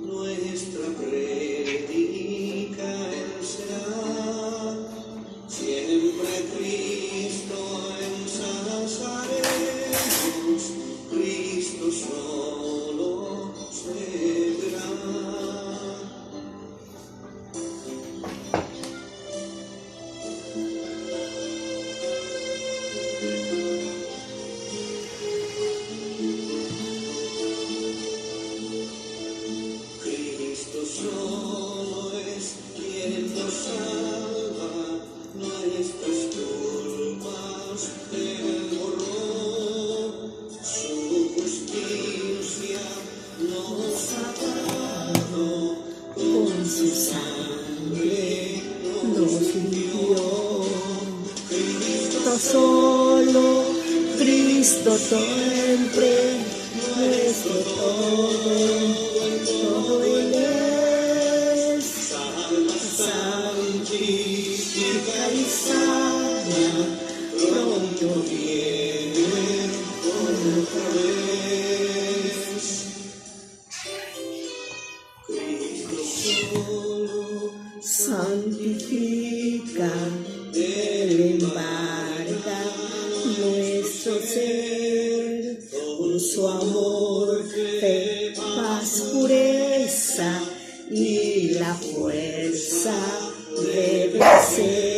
nuestra predicación será siempre Cristo ensalzaremos, Cristo solo será. Cristo solo es quien nos salva, nuestras culpas Él borró, su justicia nos ha dado, con su sangre nos limpió. Cristo solo, Cristo siempre, nuestro todo Él es. Santifica y sana, pronto viene otra vez. Cristo solo santifica, Él embarga nuestro ser con su amor, fe, paz, pureza y la fuerza de vencer.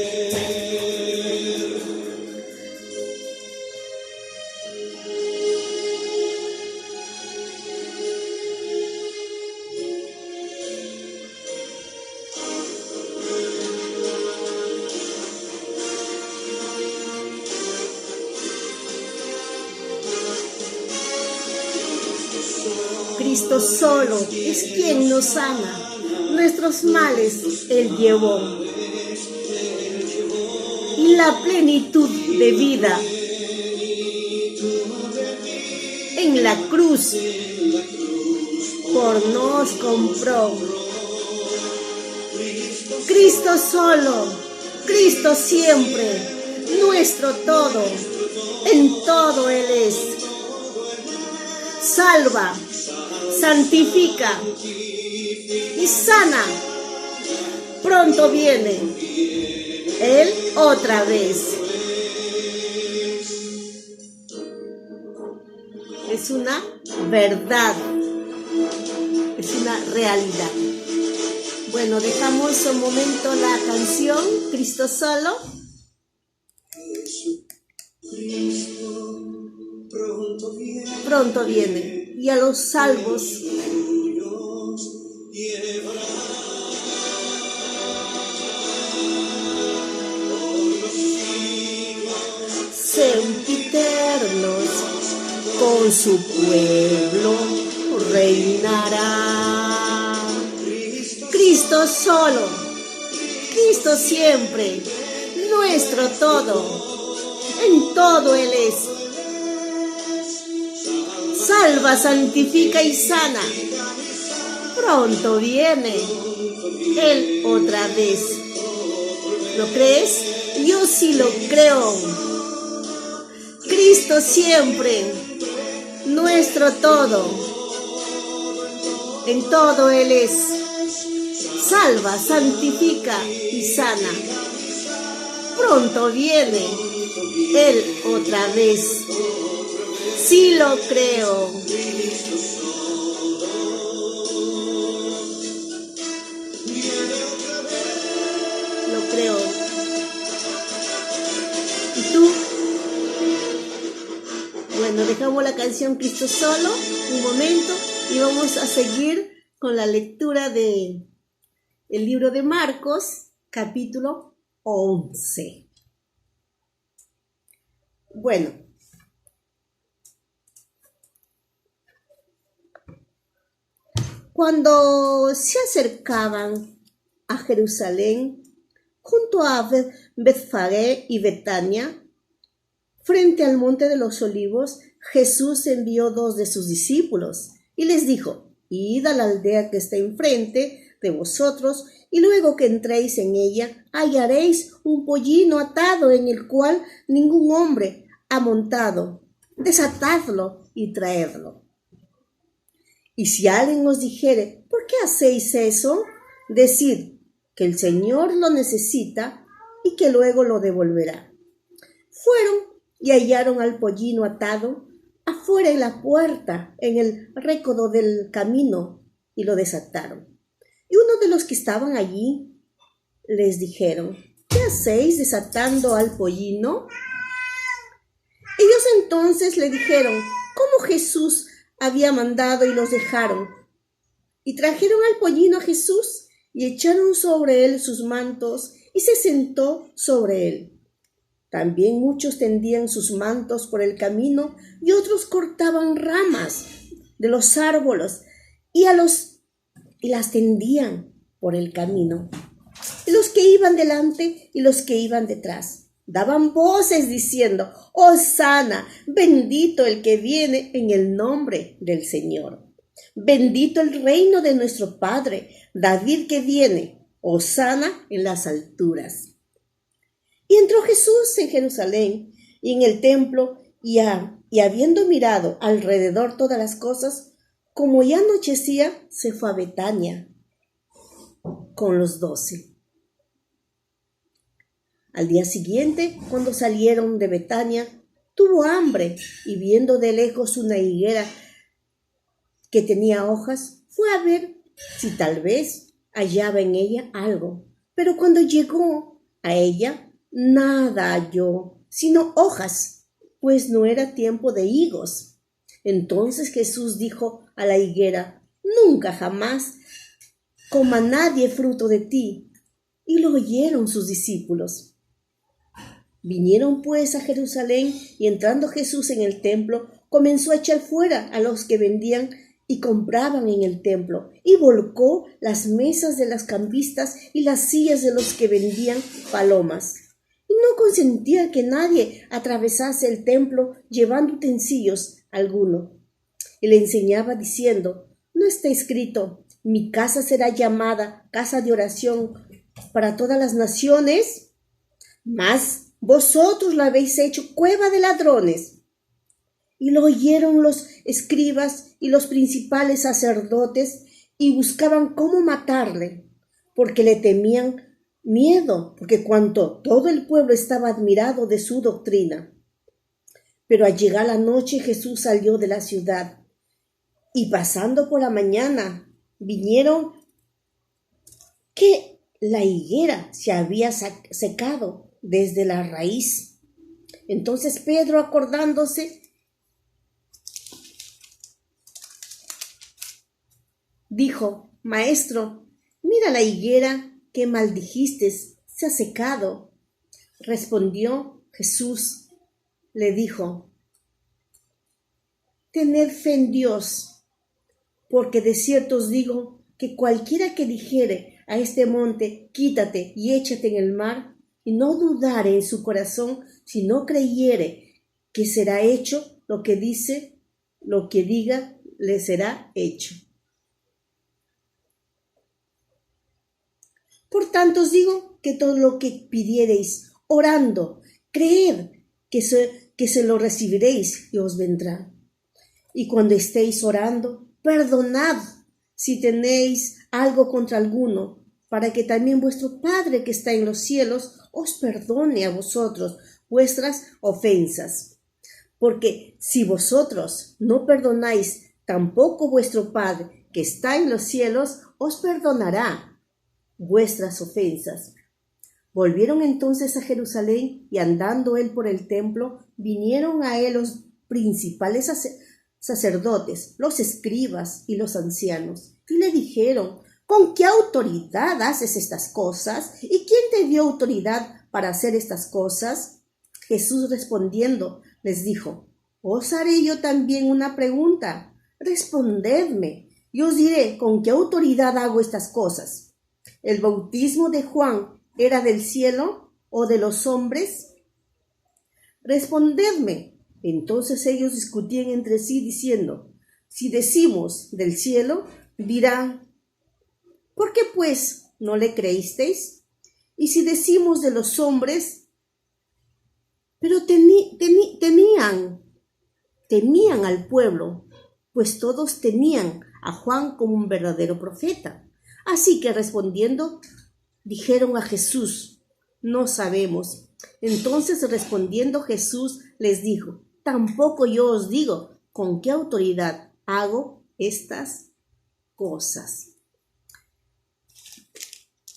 Cristo solo es quien nos sana, nuestros males Él llevó, y la plenitud de vida en la cruz por nos compró. Cristo solo, Cristo siempre, nuestro todo, en todo Él es. Salva, santifica y sana. Pronto viene Él otra vez. Es una verdad, es una realidad. Bueno, dejamos un momento la canción Cristo solo. Pronto viene, y a los salvos sempiternos con su pueblo reinará. Cristo solo, Cristo siempre, nuestro todo, en todo Él es. Salva, santifica y sana. Pronto viene Él otra vez. ¿Lo crees? Yo sí lo creo. Cristo siempre, nuestro todo. En todo Él es. Salva, santifica y sana. Pronto viene Él otra vez. Sí lo creo. Lo creo. ¿Y tú? Bueno, dejamos la canción Cristo solo un momento y vamos a seguir con la lectura de el libro de Marcos, capítulo 11. Bueno, cuando se acercaban a Jerusalén, junto a Betfagé y Betania, frente al monte de los olivos, Jesús envió 2 de sus discípulos y les dijo: id a la aldea que está enfrente de vosotros, y luego que entréis en ella, hallaréis un pollino atado en el cual ningún hombre ha montado. Desatadlo y traedlo. Y si alguien os dijere, ¿por qué hacéis eso? Decid que el Señor lo necesita y que luego lo devolverá. Fueron y hallaron al pollino atado afuera en la puerta, en el recodo del camino, y lo desataron. Y uno de los que estaban allí les dijeron, ¿qué hacéis desatando al pollino? Ellos entonces le dijeron cómo Jesús había mandado y los dejaron. Y trajeron al pollino a Jesús y echaron sobre él sus mantos y se sentó sobre él. También muchos tendían sus mantos por el camino y otros cortaban ramas de los árboles y las tendían por el camino. Y los que iban delante y los que iban detrás daban voces diciendo, Hosana, bendito el que viene en el nombre del Señor. Bendito el reino de nuestro Padre, David que viene, Hosana en las alturas. Y entró Jesús en Jerusalén y en el templo, y habiendo mirado alrededor todas las cosas, como ya anochecía, se fue a Betania con los 12. Al día siguiente, cuando salieron de Betania, tuvo hambre y viendo de lejos una higuera que tenía hojas, fue a ver si tal vez hallaba en ella algo. Pero cuando llegó a ella, nada halló, sino hojas, pues no era tiempo de higos. Entonces Jesús dijo a la higuera, nunca jamás coma nadie fruto de ti. Y lo oyeron sus discípulos. Vinieron pues a Jerusalén y entrando Jesús en el templo, comenzó a echar fuera a los que vendían y compraban en el templo, y volcó las mesas de las cambistas y las sillas de los que vendían palomas. Y no consentía que nadie atravesase el templo llevando utensilios alguno. Y le enseñaba diciendo, ¿no está escrito, mi casa será llamada casa de oración para todas las naciones? Mas vosotros la habéis hecho cueva de ladrones. Y lo oyeron los escribas y los principales sacerdotes y buscaban cómo matarle, porque le temían miedo, porque cuanto todo el pueblo estaba admirado de su doctrina. Pero al llegar la noche Jesús salió de la ciudad, y pasando por la mañana vinieron que la higuera se había secado desde la raíz. Entonces Pedro, acordándose, dijo, Maestro, mira la higuera que maldijiste, se ha secado. Respondió Jesús, le dijo, tened fe en Dios, porque de cierto os digo que cualquiera que dijere a este monte, quítate y échate en el mar, y no dudare en su corazón, si no creyere que será hecho lo que diga, le será hecho. Por tanto os digo que todo lo que pidiereis orando, creed que se lo recibiréis y os vendrá. Y cuando estéis orando, perdonad si tenéis algo contra alguno, para que también vuestro Padre que está en los cielos os perdone a vosotros vuestras ofensas. Porque si vosotros no perdonáis, tampoco vuestro Padre que está en los cielos os perdonará vuestras ofensas. Volvieron entonces a Jerusalén y andando él por el templo, vinieron a él los principales sacerdotes, los escribas y los ancianos, y le dijeron, ¿con qué autoridad haces estas cosas? ¿Y quién te dio autoridad para hacer estas cosas? Jesús respondiendo les dijo, os haré yo también una pregunta, respondedme, y os diré con qué autoridad hago estas cosas. ¿El bautismo de Juan era del cielo o de los hombres? Respondedme. Entonces ellos discutían entre sí diciendo, si decimos del cielo, dirán, ¿por qué pues no le creísteis? Y si decimos de los hombres, pero temían al pueblo, pues todos tenían a Juan como un verdadero profeta. Así que respondiendo, dijeron a Jesús, no sabemos. Entonces respondiendo Jesús les dijo, tampoco yo os digo con qué autoridad hago estas cosas.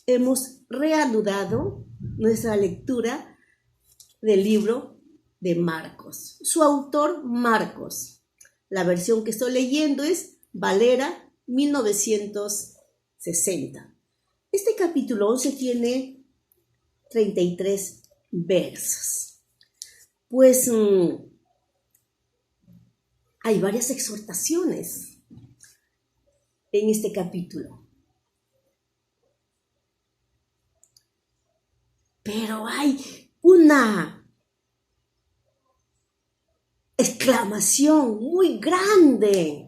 Hemos reanudado nuestra lectura del libro de Marcos. Su autor, Marcos. La versión que estoy leyendo es Valera 1960. Este capítulo 11 tiene 33 versos. Pues hay varias exhortaciones en este capítulo. Pero hay una exclamación muy grande.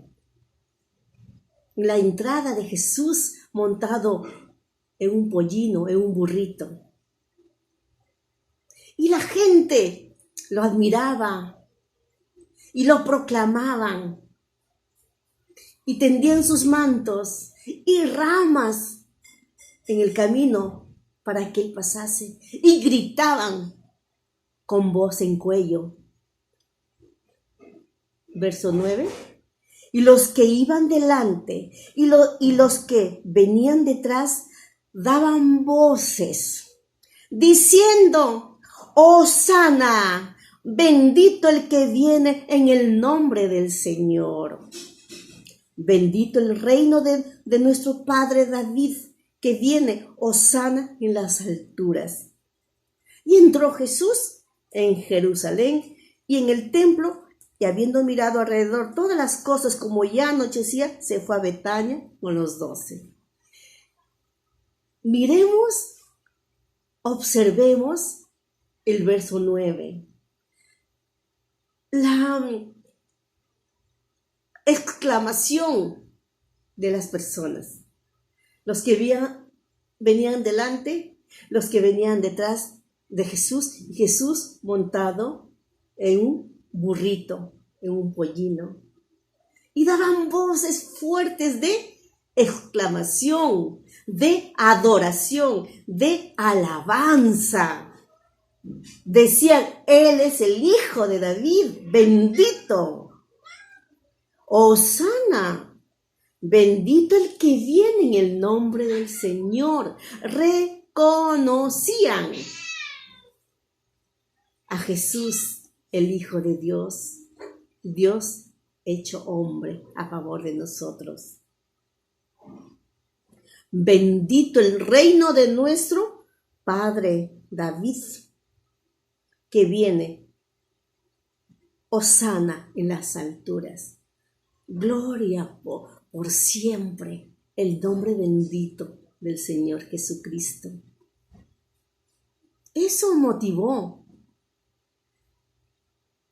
La entrada de Jesús montado en un pollino, en un burrito. Y la gente lo admiraba y lo proclamaban. Y tendían sus mantos y ramas en el camino para que él pasase. Y gritaban con voz en cuello. Verso 9. Y los que iban delante y los que venían detrás daban voces, diciendo, Hosana, bendito el que viene en el nombre del Señor. Bendito el reino de nuestro padre David, que viene, Hosana en las alturas. Y entró Jesús en Jerusalén y en el templo, y habiendo mirado alrededor todas las cosas como ya anochecía, se fue a Betania con los 12. Miremos, observemos el verso 9. La exclamación de las personas. Los que venían delante, los que venían detrás de Jesús, y Jesús montado en un burrito, en un pollino. Y daban voces fuertes de exclamación, de adoración, de alabanza. Decían, Él es el Hijo de David, bendito. Hosana, bendito el que viene en el nombre del Señor. Reconocían a Jesús, el Hijo de Dios, Dios hecho hombre a favor de nosotros. Bendito el reino de nuestro Padre David, que viene, Hosana en las alturas. Gloria por siempre el nombre bendito del Señor Jesucristo. Eso motivó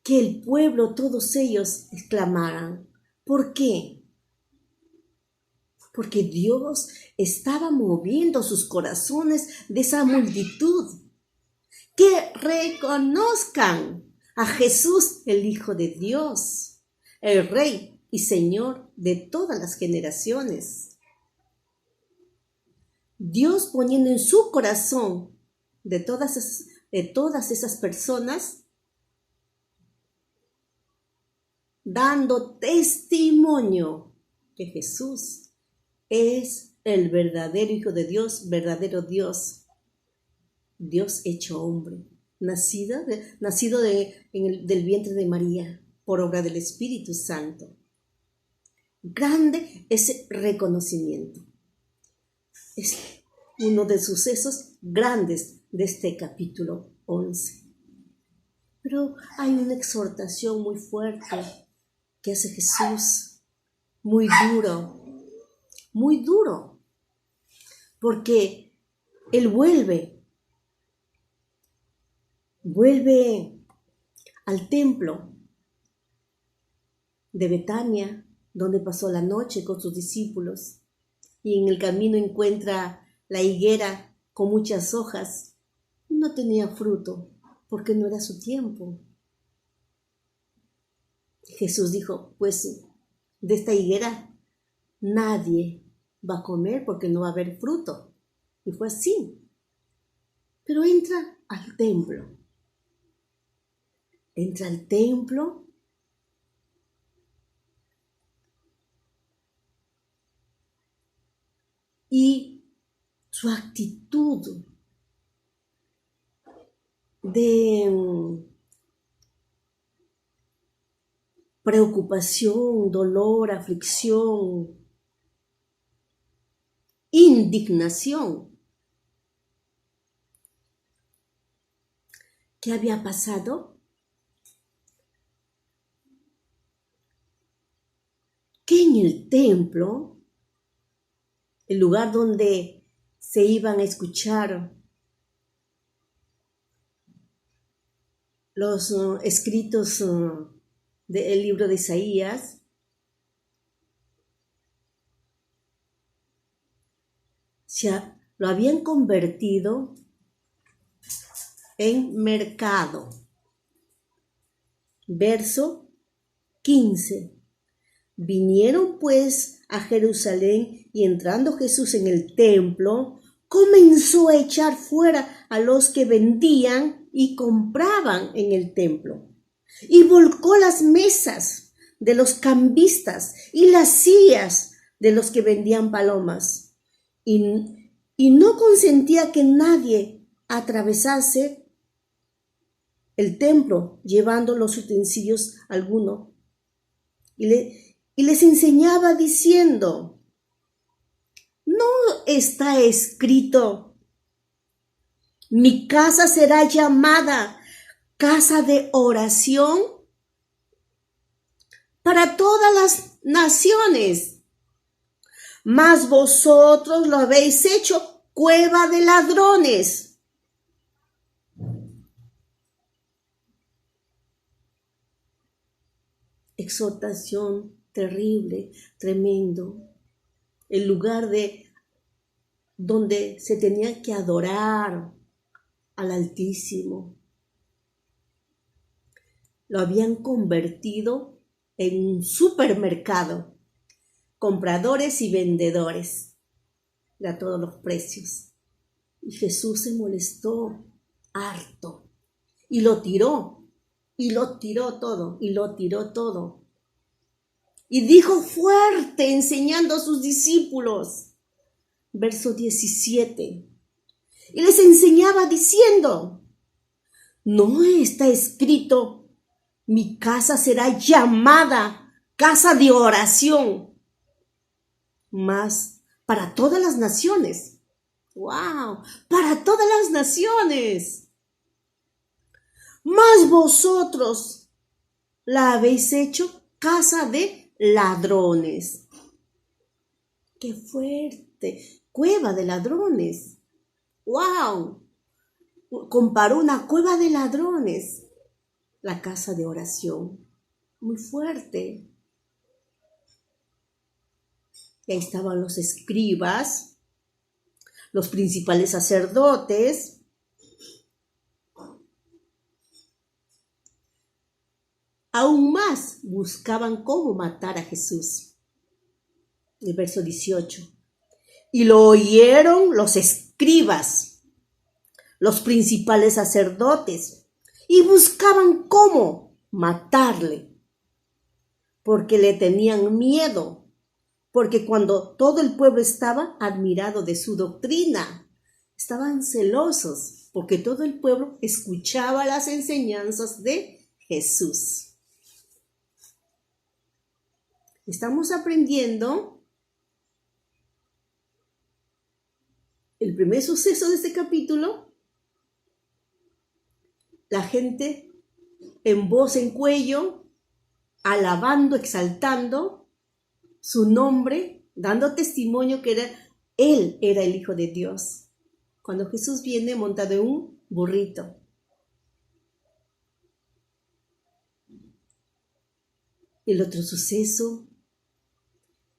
que el pueblo, todos ellos, exclamaran. ¿Por qué? Porque Dios estaba moviendo sus corazones de esa multitud. Que reconozcan a Jesús, el Hijo de Dios, el Rey y Señor de todas las generaciones. Dios poniendo en su corazón de todas esas personas, dando testimonio que Jesús es el verdadero Hijo de Dios, verdadero Dios, Dios hecho hombre, nacido del vientre de María, por obra del Espíritu Santo. Grande ese reconocimiento. Es uno de los sucesos grandes de este capítulo 11. Pero hay una exhortación muy fuerte que hace Jesús, muy duro, porque Él vuelve al templo de Betania, donde pasó la noche con sus discípulos, y en el camino encuentra la higuera con muchas hojas. No tenía fruto, porque no era su tiempo. Jesús dijo, pues de esta higuera nadie va a comer porque no va a haber fruto. Y fue así. Pero entra al templo. Entra al templo y su actitud de preocupación, dolor, aflicción, indignación. ¿Qué había pasado? Que en el templo, el lugar donde se iban a escuchar los escritos del libro de Isaías, lo habían convertido en mercado. Verso 15. Vinieron pues a Jerusalén y entrando Jesús en el templo, comenzó a echar fuera a los que vendían y compraban en el templo. Y volcó las mesas de los cambistas y las sillas de los que vendían palomas. Y no consentía que nadie atravesase el templo llevando los utensilios alguno. Y les enseñaba diciendo, ¿no está escrito, mi casa será llamada casa de oración para todas las naciones? Mas vosotros lo habéis hecho cueva de ladrones. Exhortación terrible, tremendo. El lugar donde se tenía que adorar al Altísimo. Lo habían convertido en un supermercado. Compradores y vendedores a todos los precios. Y Jesús se molestó harto y lo tiró. Y lo tiró todo, Y dijo fuerte, enseñando a sus discípulos. Verso 17. Y les enseñaba diciendo, ¿no está escrito, mi casa será llamada casa de oración, mas para todas las naciones? ¡Wow! Para todas las naciones. Mas vosotros la habéis hecho casa de ladrones. ¡Qué fuerte! Cueva de ladrones. ¡Wow! Comparó una cueva de ladrones, la casa de oración. Muy fuerte. Y ahí estaban los escribas, los principales sacerdotes, aún más buscaban cómo matar a Jesús. El verso 18. Y lo oyeron los escribas, los principales sacerdotes, y buscaban cómo matarle, porque le tenían miedo, porque cuando todo el pueblo estaba admirado de su doctrina, estaban celosos, porque todo el pueblo escuchaba las enseñanzas de Jesús. Estamos aprendiendo el primer suceso de este capítulo. La gente en voz en cuello, alabando, exaltando su nombre, dando testimonio que Él era el Hijo de Dios. Cuando Jesús viene montado en un burrito. El otro suceso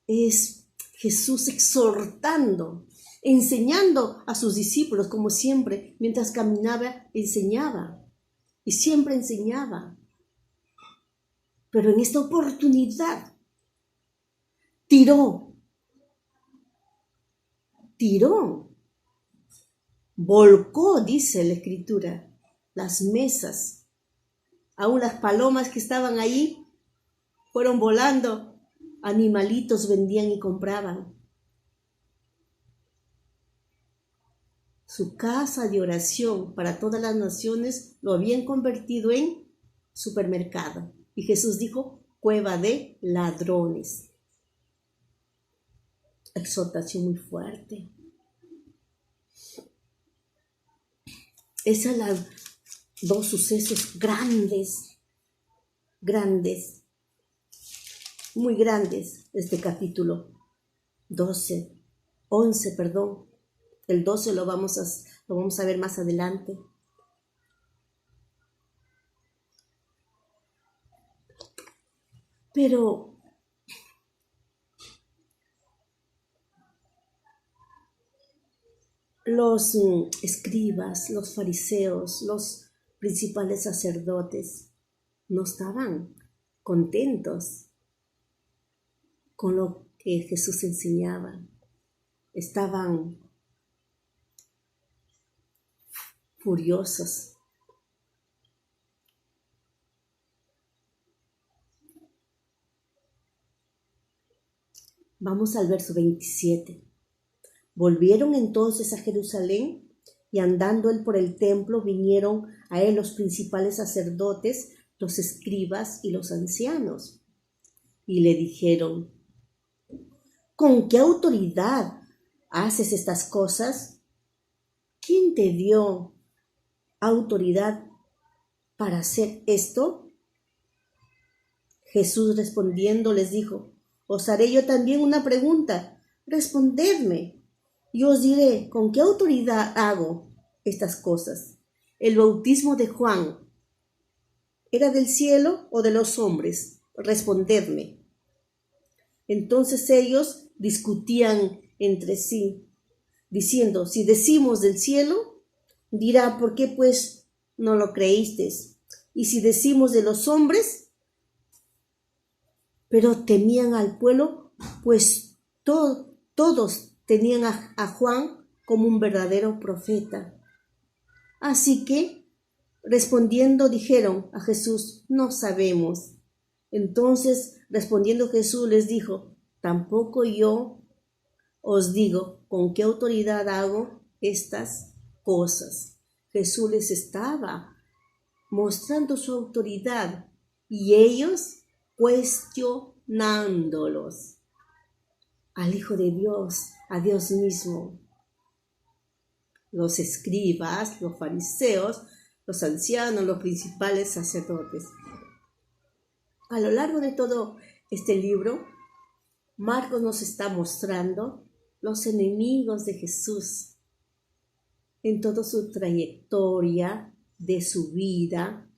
es Jesús exhortando, enseñando a sus discípulos, como siempre, mientras caminaba, enseñaba. Y siempre enseñaba. Pero en esta oportunidad tiró tiró, volcó, dice la Escritura, las mesas. Aún las palomas que estaban ahí fueron volando. Animalitos vendían y compraban. Su casa de oración para todas las naciones lo habían convertido en supermercado. Y Jesús dijo, cueva de ladrones. Exhortación muy fuerte. Esas son las dos sucesos grandes, muy grandes de este capítulo 11, perdón. El 12 lo vamos a ver más adelante. Pero los escribas, los fariseos, los principales sacerdotes no estaban contentos con lo que Jesús enseñaba. Estaban furiosos. Vamos al verso 27. Volvieron entonces a Jerusalén y andando él por el templo vinieron a él los principales sacerdotes, los escribas y los ancianos. Y le dijeron, ¿con qué autoridad haces estas cosas? ¿Quién te dio autoridad para hacer esto? Jesús respondiendo les dijo, os haré yo también una pregunta, respondedme. Y os diré, ¿con qué autoridad hago estas cosas? ¿El bautismo de Juan era del cielo o de los hombres? Respondedme. Entonces ellos discutían entre sí, diciendo, si decimos del cielo, dirá, ¿por qué pues no lo creísteis? Y si decimos de los hombres, pero temían al pueblo, pues todos tenían a Juan como un verdadero profeta. Así que, respondiendo, dijeron a Jesús, no sabemos. Entonces, respondiendo Jesús les dijo, tampoco yo os digo con qué autoridad hago estas cosas. Jesús les estaba mostrando su autoridad y ellos cuestionándolos al Hijo de Dios, a Dios mismo. Los escribas, los fariseos, los ancianos, los principales sacerdotes. A lo largo de todo este libro, Marcos nos está mostrando los enemigos de Jesús en toda su trayectoria de su vida,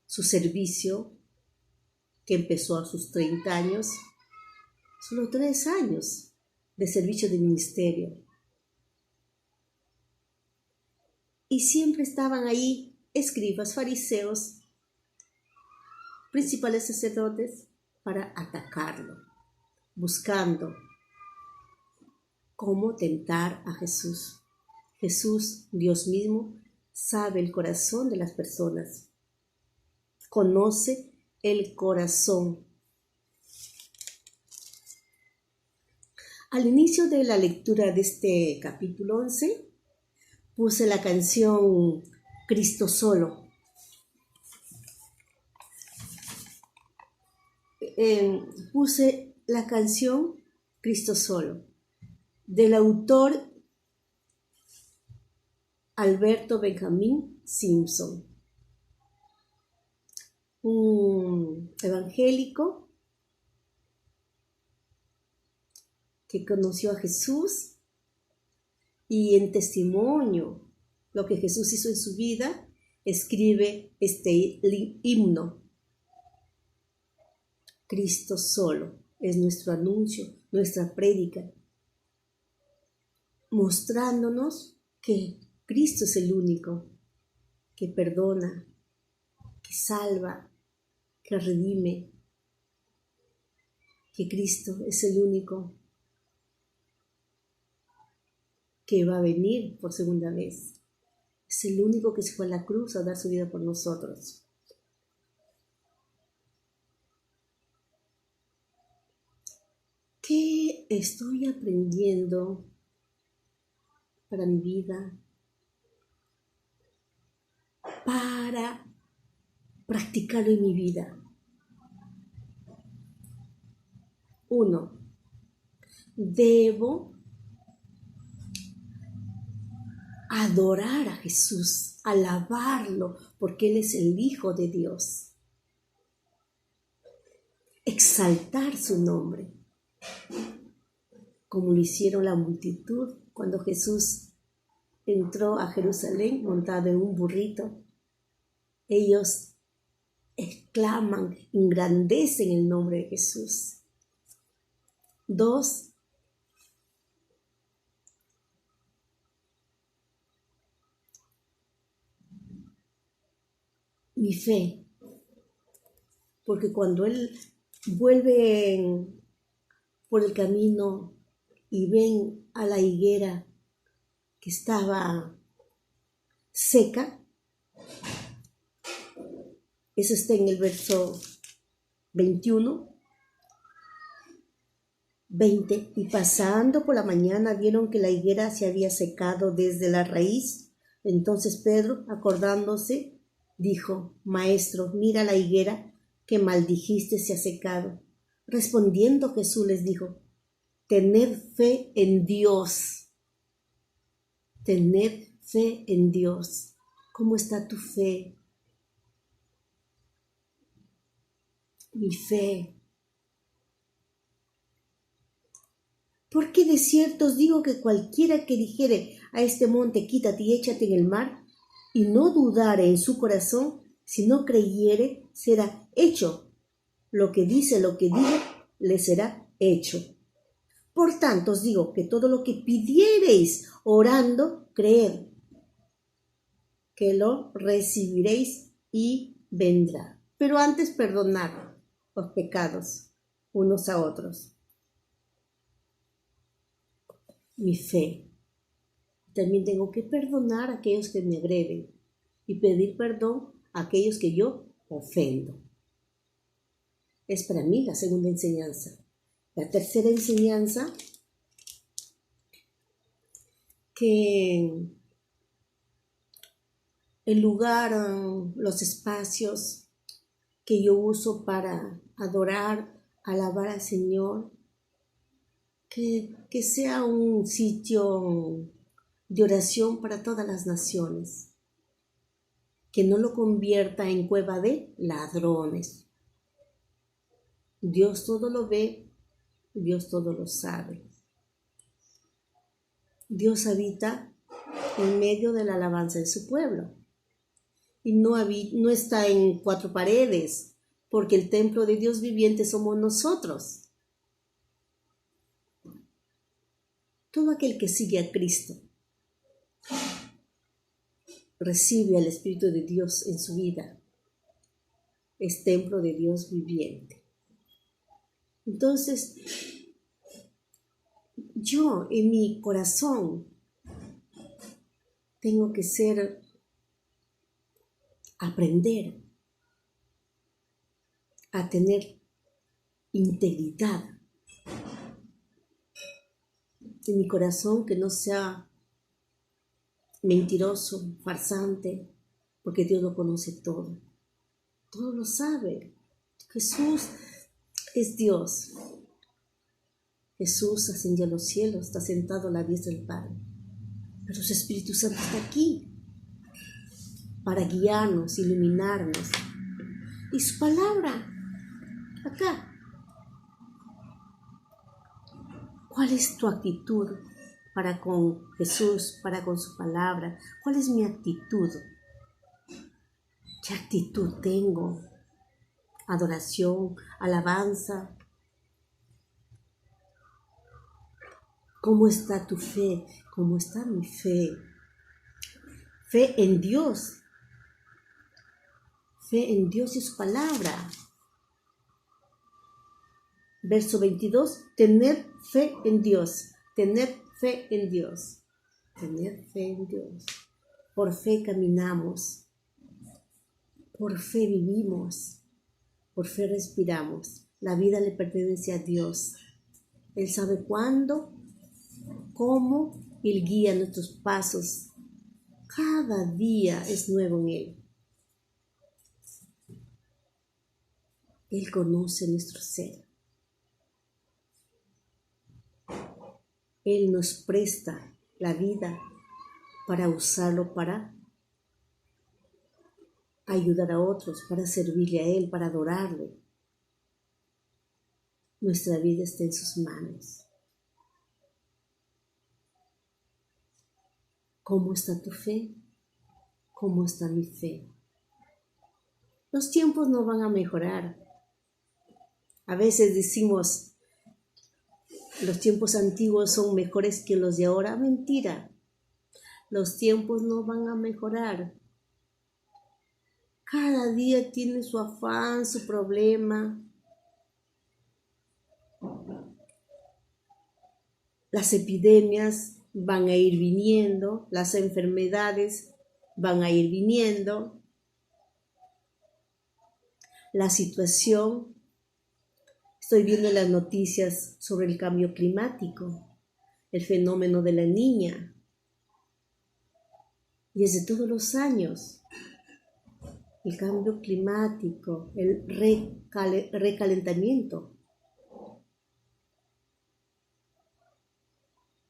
su servicio, que empezó a sus 30 años, solo 3 años de servicio de ministerio. Y siempre estaban ahí escribas, fariseos, principales sacerdotes para atacarlo, buscando cómo tentar a Jesús. Jesús, Dios mismo, sabe el corazón de las personas, conoce el corazón. Al inicio de la lectura de este capítulo 11, puse la canción Cristo Solo. Puse la canción Cristo Solo, del autor Alberto Benjamín Simpson, un evangélico que conoció a Jesús y en testimonio lo que Jesús hizo en su vida, escribe este himno. Cristo solo es nuestro anuncio, nuestra prédica, mostrándonos que Cristo es el único que perdona, que salva, que redime, que Cristo es el único que va a venir por segunda vez. Es el único que se fue a la cruz a dar su vida por nosotros. ¿Qué estoy aprendiendo para mi vida? Para practicarlo en mi vida. 1. Debo adorar a Jesús, alabarlo, porque Él es el Hijo de Dios. Exaltar su nombre, como lo hicieron la multitud cuando Jesús entró a Jerusalén montado en un burrito. Ellos exclaman, engrandecen el nombre de Jesús. 2. Mi fe, porque cuando Él vuelve por el camino y ven a la higuera que estaba seca, eso está en el verso 21, 20, y pasando por la mañana vieron que la higuera se había secado desde la raíz. Entonces Pedro, acordándose, dijo: Maestro, mira la higuera que maldijiste se ha secado. Respondiendo Jesús les dijo: Tened fe en Dios. Tened fe en Dios. ¿Cómo está tu fe? Mi fe. Porque de cierto os digo que cualquiera que dijere a este monte, quítate y échate en el mar, y no dudare en su corazón, si no creyere, será hecho. Lo que dice, le será hecho. Por tanto os digo que todo lo que pidiereis orando, creed que lo recibiréis y vendrá. Pero antes perdonad los pecados unos a otros. Mi fe. También tengo que perdonar a aquellos que me agreden y pedir perdón a aquellos que yo ofendo. Es para mí la segunda enseñanza. La tercera enseñanza, que el lugar, los espacios que yo uso para adorar, alabar al Señor, que sea un sitio de oración para todas las naciones, que no lo convierta en cueva de ladrones. Dios todo lo ve, Dios todo lo sabe. Dios habita en medio de la alabanza de su pueblo y no está en cuatro paredes, porque el templo de Dios viviente somos nosotros. Todo aquel que sigue a Cristo recibe al Espíritu de Dios en su vida. Es templo de Dios viviente. Entonces, yo en mi corazón tengo que aprender a tener integridad en mi corazón, que no sea mentiroso, farsante, porque Dios lo conoce todo. Todo lo sabe. Jesús es Dios. Jesús ascendió a los cielos, está sentado a la diestra del Padre. Pero su Espíritu Santo está aquí para guiarnos, iluminarnos. Y su palabra, acá. ¿Cuál es tu actitud para con Jesús, para con su palabra? ¿Cuál es mi actitud? ¿Qué actitud tengo? Adoración, alabanza. ¿Cómo está tu fe? ¿Cómo está mi fe? Fe en Dios. Fe en Dios y su palabra. Verso 22, tener fe en Dios. Tener fe en Dios. tener fe en Dios. Por fe caminamos, por fe vivimos, por fe respiramos. La vida le pertenece a Dios. Él sabe cuándo, cómo, y Él guía nuestros pasos. Cada día es nuevo en Él. Él conoce nuestro ser. Él nos presta la vida para usarlo para ayudar a otros, para servirle a Él, para adorarle. Nuestra vida está en sus manos. ¿Cómo está tu fe? ¿Cómo está mi fe? Los tiempos no van a mejorar. A veces decimos, los tiempos antiguos son mejores que los de ahora. Mentira. Los tiempos no van a mejorar. Cada día tiene su afán, su problema. Las epidemias van a ir viniendo, las enfermedades van a ir viniendo. La situación, estoy viendo las noticias sobre el cambio climático, el fenómeno de la Niña. Y es de todos los años. El cambio climático, el recalentamiento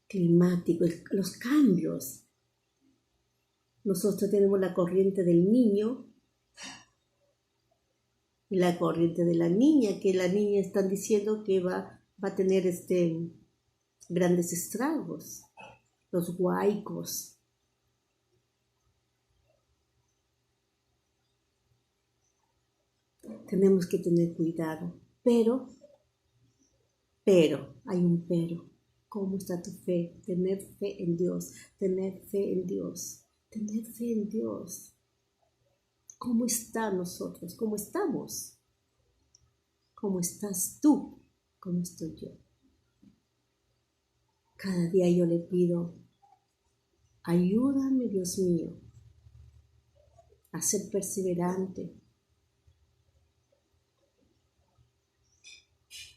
climático, los cambios. Nosotros tenemos la corriente del niño y la corriente de la niña, que la niña están diciendo que va a tener grandes estragos, los huaicos. Tenemos que tener cuidado, pero, hay un pero. ¿Cómo está tu fe? Tener fe en Dios, tener fe en Dios, tener fe en Dios. ¿Cómo está nosotros? ¿Cómo estamos? ¿Cómo estás tú? ¿Cómo estoy yo? Cada día yo le pido, ayúdame, Dios mío, a ser perseverante,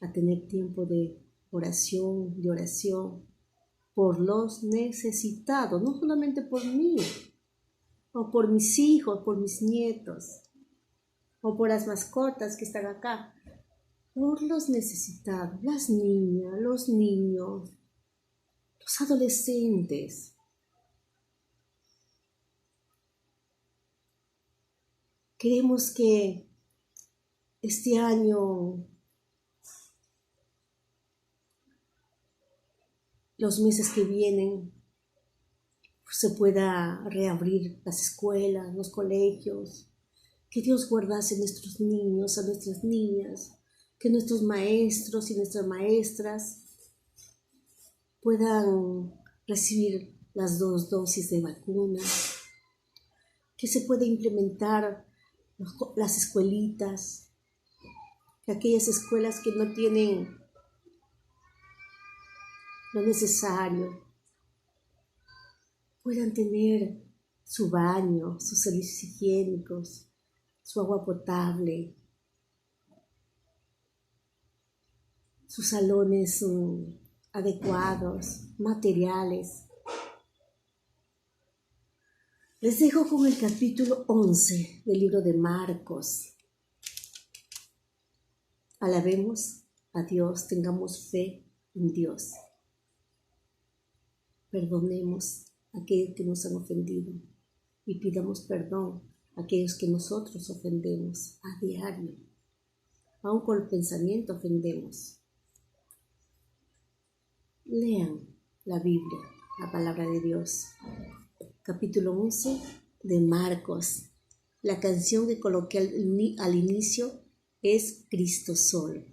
a tener tiempo de oración por los necesitados, no solamente por mí, o por mis hijos, por mis nietos, o por las mascotas que están acá, por los necesitados, las niñas, los niños, los adolescentes. Queremos que este año, los meses que vienen, se pueda reabrir las escuelas, los colegios, que Dios guardase a nuestros niños, a nuestras niñas, que nuestros maestros y nuestras maestras puedan recibir las 2 dosis de vacuna, que se pueda implementar las escuelitas, que aquellas escuelas que no tienen lo necesario puedan tener su baño, sus servicios higiénicos, su agua potable, sus salones adecuados, materiales. Les dejo con el capítulo 11 del libro de Marcos. Alabemos a Dios, tengamos fe en Dios. Perdonemos a aquellos que nos han ofendido y pidamos perdón a aquellos que nosotros ofendemos a diario. Aún con el pensamiento ofendemos. Lean la Biblia, la palabra de Dios. Capítulo 11 de Marcos. La canción que coloqué al inicio es Cristo solo.